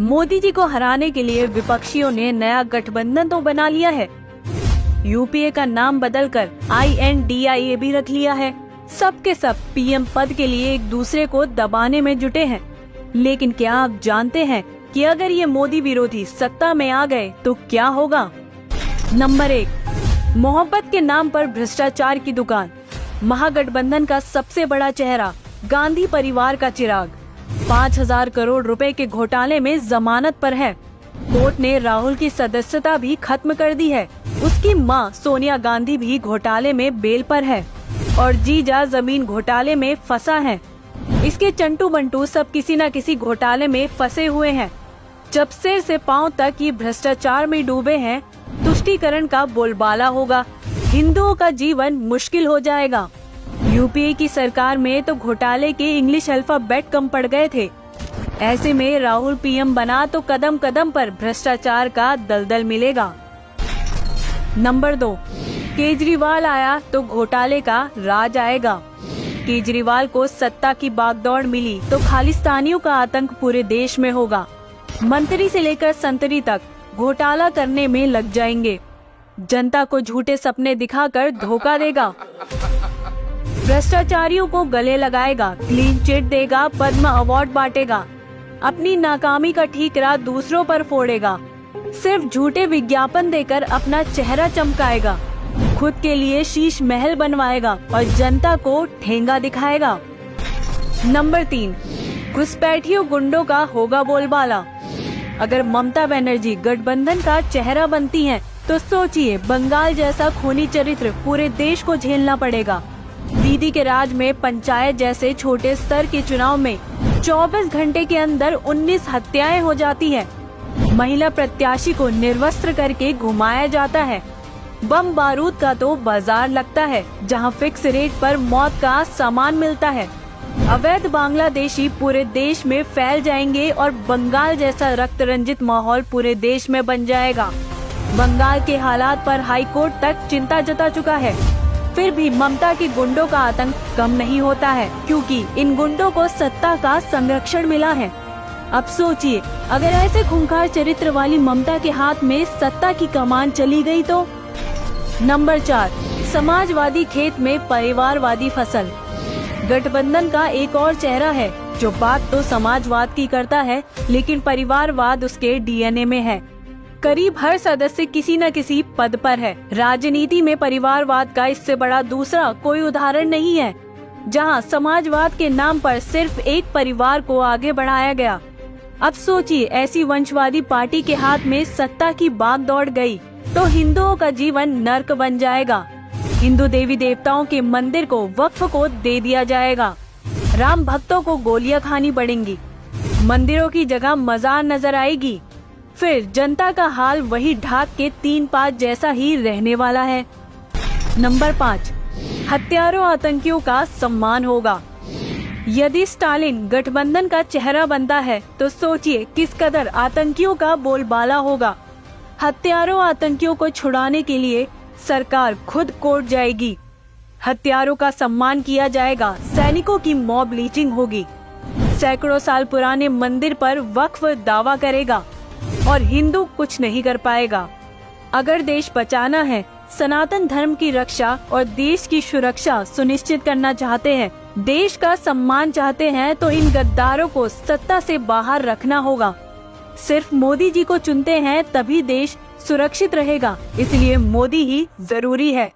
मोदी जी को हराने के लिए विपक्षियों ने नया गठबंधन तो बना लिया है। यूपीए का नाम बदलकर INDIA भी रख लिया है। सब के सब पीएम पद के लिए एक दूसरे को दबाने में जुटे हैं। लेकिन क्या आप जानते हैं कि अगर ये मोदी विरोधी सत्ता में आ गए तो क्या होगा? नंबर 1, मोहब्बत के नाम पर भ्रष्टाचार की दुकान। महागठबंधन का सबसे बड़ा चेहरा गांधी परिवार का चिराग 5000 करोड़ रुपए के घोटाले में जमानत पर है। कोर्ट ने राहुल की सदस्यता भी खत्म कर दी है। उसकी मां सोनिया गांधी भी घोटाले में बेल पर है और जीजा जमीन घोटाले में फंसा है। इसके चंटू बंटू सब किसी न किसी घोटाले में फंसे हुए हैं। जब सिर से पांव तक ये भ्रष्टाचार में डूबे हैं, तुष्टीकरण का बोलबाला होगा। हिंदुओं का जीवन मुश्किल हो जाएगा। यूपीए की सरकार में तो घोटाले के इंग्लिश अल्फाबेट कम पड़ गए थे। ऐसे में राहुल पीएम बना तो कदम कदम पर भ्रष्टाचार का दलदल मिलेगा। नंबर 2, केजरीवाल आया तो घोटाले का राज आएगा। केजरीवाल को सत्ता की बागडोर मिली तो खालिस्तानियों का आतंक पूरे देश में होगा। मंत्री से लेकर संतरी तक घोटाला करने में लग जाएंगे। जनता को झूठे सपने दिखाकर धोखा देगा। भ्रष्टाचारियों को गले लगाएगा, क्लीन चिट देगा, पद्म अवार्ड बांटेगा। अपनी नाकामी का ठीकरा दूसरों पर फोड़ेगा। सिर्फ झूठे विज्ञापन देकर अपना चेहरा चमकाएगा। खुद के लिए शीश महल बनवाएगा और जनता को ठेंगा दिखाएगा। नंबर 3, घुसपैठियों गुंडों का होगा बोलबाला। अगर ममता बनर्जी गठबंधन का चेहरा बनती हैं, तो सोचिए बंगाल जैसा खूनी चरित्र पूरे देश को झेलना पड़ेगा। दीदी के राज में पंचायत जैसे छोटे स्तर के चुनाव में 24 घंटे के अंदर 19 हत्याएं हो जाती है। महिला प्रत्याशी को निर्वस्त्र करके घुमाया जाता है। बम बारूद का तो बाजार लगता है, जहां फिक्स रेट पर मौत का सामान मिलता है। अवैध बांग्लादेशी पूरे देश में फैल जाएंगे और बंगाल जैसा रक्त रंजित माहौल पूरे देश में बन जाएगा। बंगाल के हालात पर हाई कोर्ट तक चिंता जता चुका है। फिर भी ममता के गुंडों का आतंक कम नहीं होता है, क्योंकि इन गुंडों को सत्ता का संरक्षण मिला है। अब सोचिए, अगर ऐसे खूंखार चरित्र वाली ममता के हाथ में सत्ता की कमान चली गई तो? नंबर 4, समाजवादी खेत में परिवारवादी फसल। गठबंधन का एक और चेहरा है जो बात तो समाजवाद की करता है, लेकिन परिवारवाद उसके DNA में है। करीब हर सदस्य किसी न किसी पद पर है। राजनीति में परिवारवाद का इससे बड़ा दूसरा कोई उदाहरण नहीं है, जहां समाजवाद के नाम पर सिर्फ एक परिवार को आगे बढ़ाया गया। अब सोचिए, ऐसी वंशवादी पार्टी के हाथ में सत्ता की बागडोर गई तो हिंदुओं का जीवन नर्क बन जाएगा। हिंदू देवी देवताओं के मंदिर को वक्फ को दे दिया जाएगा। राम भक्तों को गोलियां खानी पड़ेंगी। मंदिरों की जगह मजार नजर आएगी। फिर जनता का हाल वही ढाक के 3-5 जैसा ही रहने वाला है। नंबर 5, हत्यारों आतंकियों का सम्मान होगा। यदि स्टालिन गठबंधन का चेहरा बनता है तो सोचिए किस कदर आतंकियों का बोलबाला होगा। हत्यारों आतंकियों को छुड़ाने के लिए सरकार खुद कोर्ट जाएगी। हत्यारों का सम्मान किया जाएगा। सैनिकों की मॉब लीचिंग होगी। सैकड़ों साल पुराने मंदिर पर वक्फ दावा करेगा और हिंदू कुछ नहीं कर पाएगा। अगर देश बचाना है, सनातन धर्म की रक्षा और देश की सुरक्षा सुनिश्चित करना चाहते हैं, देश का सम्मान चाहते हैं, तो इन गद्दारों को सत्ता से बाहर रखना होगा। सिर्फ मोदी जी को चुनते हैं तभी देश सुरक्षित रहेगा, इसलिए मोदी ही जरूरी है।